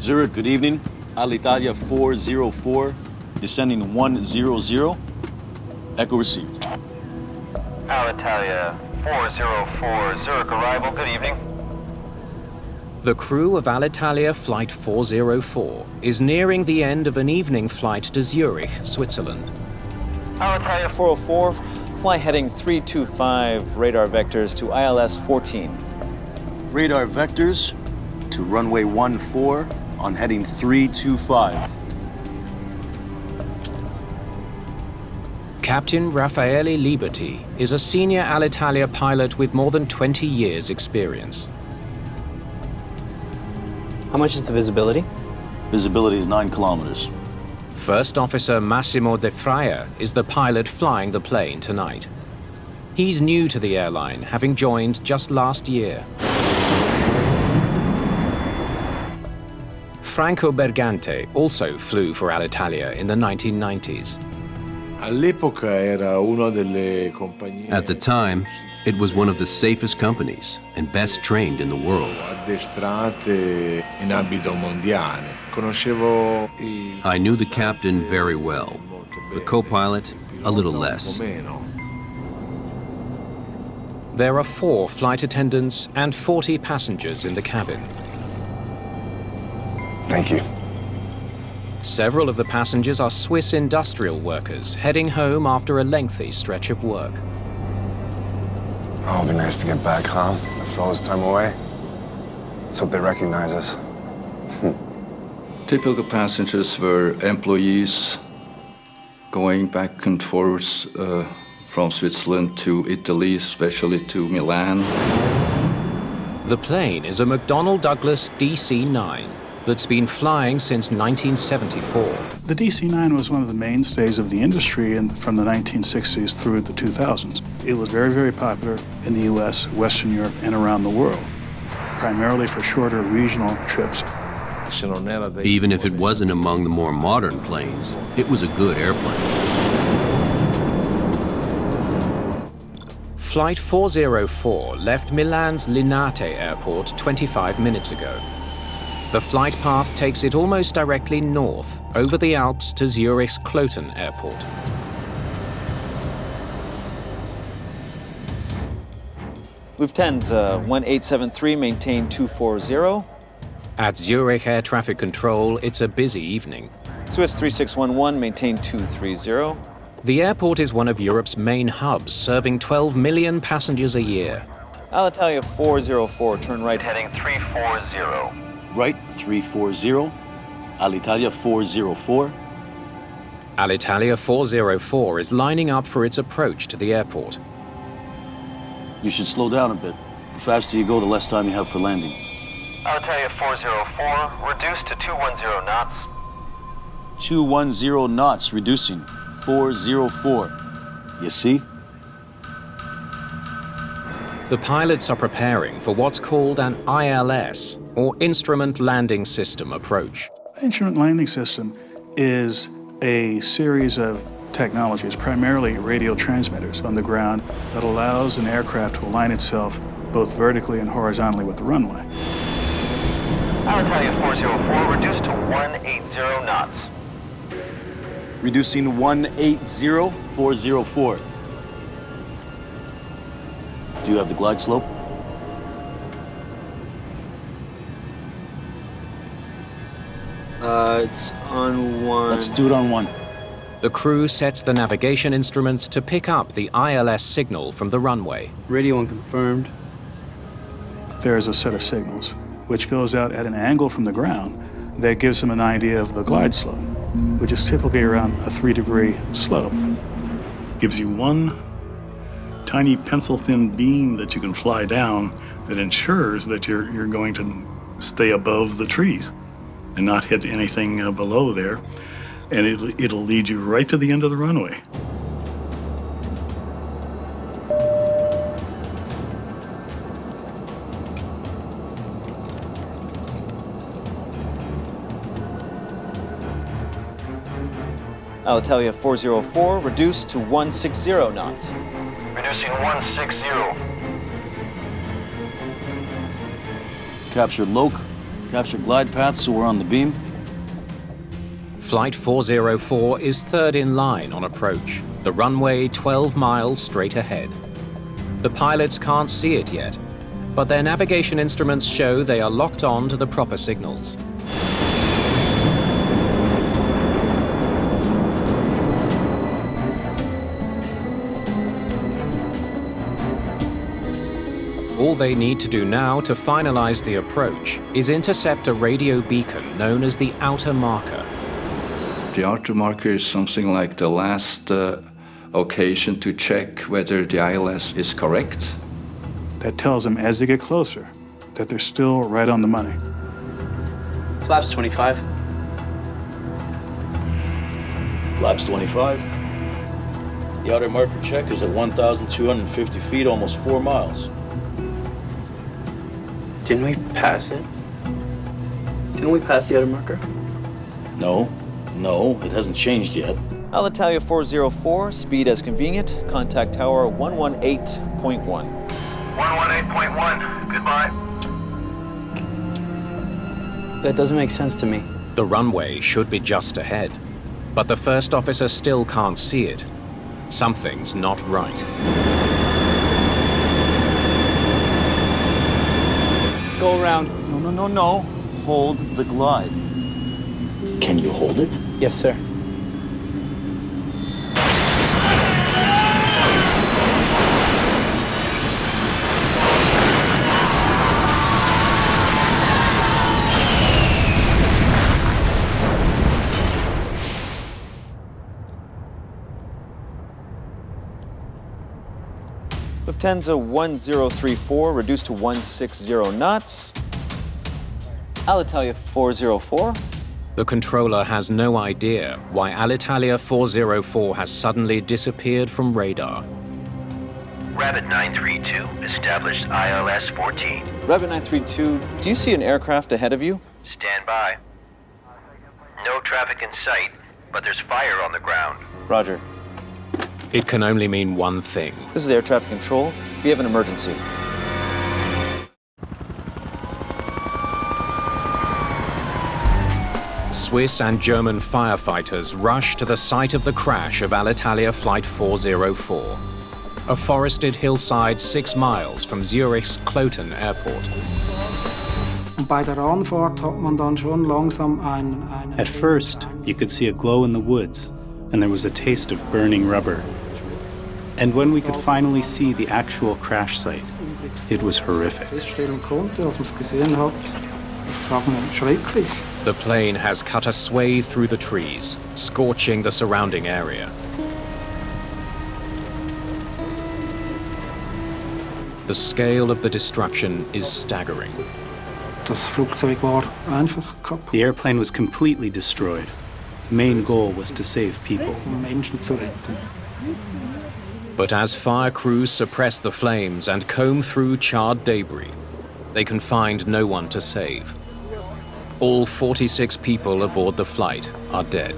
Zurich, good evening. Alitalia 404, descending 100. Echo received. Alitalia 404, Zurich arrival, good evening. The crew of Alitalia Flight 404 is nearing the end of an evening flight to Zurich, Switzerland. Alitalia 404, fly heading 325, radar vectors to ILS 14. Radar vectors to runway 14 on heading 325. Captain Raffaele Liberti is a senior Alitalia pilot with more than 20 years' experience. How much is the visibility? Visibility is 9 kilometers. First Officer Massimo De Fraia is the pilot flying the plane tonight. He's new to the airline, having joined just last year. Franco Bergante also flew for Alitalia in the 1990s. At the time, it was one of the safest companies and best trained in the world. I knew the captain very well, the co-pilot a little less. There are 4 flight attendants and 40 passengers in the cabin. Thank you. Several of the passengers are Swiss industrial workers heading home after a lengthy stretch of work. Oh, it'll be nice to get back home after all this time away. Let's hope they recognize us. Typical passengers were employees going back and forth from Switzerland to Italy, especially to Milan. The plane is a McDonnell Douglas DC-9 that's been flying since 1974. The DC-9 was one of the mainstays of the industry from the 1960s through the 2000s. It was very, very popular in the US, Western Europe, and around the world, primarily for shorter regional trips. Even if it wasn't among the more modern planes, it was a good airplane. Flight 404 left Milan's Linate airport 25 minutes ago. The flight path takes it almost directly north, over the Alps to Zurich's Kloten airport. Lufthansa 1873, maintain 240. At Zurich Air Traffic Control, it's a busy evening. Swiss 3611, maintain 230. The airport is one of Europe's main hubs, serving 12 million passengers a year. Alitalia 404, turn right heading 340. Right 340. Alitalia 404. Alitalia 404 is lining up for its approach to the airport. You should slow down a bit. The faster you go, the less time you have for landing. Alitalia 404, reduced to 210 knots. 210 knots, reducing. 404. You see? The pilots are preparing for what's called an ILS, or Instrument Landing System approach. The instrument landing system is a series of technologies, primarily radio transmitters on the ground, that allows an aircraft to align itself both vertically and horizontally with the runway. Alitalia 404, reduced to 180 knots. Reducing 180, 404. Do you have the glide slope? It's on 1. Let's do it on 1. The crew sets the navigation instruments to pick up the ILS signal from the runway. Radio unconfirmed. There's a set of signals which goes out at an angle from the ground that gives them an idea of the glide slope, which is typically around a 3-degree slope. Gives you one tiny pencil-thin beam that you can fly down that ensures that you're going to stay above the trees and not hit anything below there. And it'll lead you right to the end of the runway. Alitalia 404, reduced to 160 knots. Reducing 160. Captured Loke, Capture glide paths so we're on the beam. Flight 404 is third in line on approach, the runway 12 miles straight ahead. The pilots can't see it yet, but their navigation instruments show they are locked on to the proper signals. All they need to do now to finalize the approach is intercept a radio beacon known as the outer marker. The outer marker is something like the last occasion to check whether the ILS is correct. That tells them as they get closer that they're still right on the money. Flaps 25. Flaps 25. The outer marker check is at 1,250 feet, almost 4 miles. Didn't we pass it? Didn't we pass the outer marker? No, it hasn't changed yet. Alitalia 404, speed as convenient. Contact tower 118.1. 118.1, goodbye. That doesn't make sense to me. The runway should be just ahead, but the first officer still can't see it. Something's not right. Go around. No. Hold the glide. Can you hold it? Yes, sir. Lufthansa 1034 reduced to 160 knots. Alitalia 404. The controller has no idea why Alitalia 404 has suddenly disappeared from radar. Rabbit 932, established ILS 14. Rabbit 932, do you see an aircraft ahead of you? Stand by. No traffic in sight, but there's fire on the ground. Roger. It can only mean one thing. This is air traffic control. We have an emergency. Swiss and German firefighters rush to the site of the crash of Alitalia Flight 404, a forested hillside 6 miles from Zurich's Kloten Airport. At first, you could see a glow in the woods, and there was a taste of burning rubber. And when we could finally see the actual crash site, it was horrific. The plane has cut a swathe through the trees, scorching the surrounding area. The scale of the destruction is staggering. The airplane was completely destroyed. The main goal was to save people. But as fire crews suppress the flames and comb through charred debris, they can find no one to save. All 46 people aboard the flight are dead.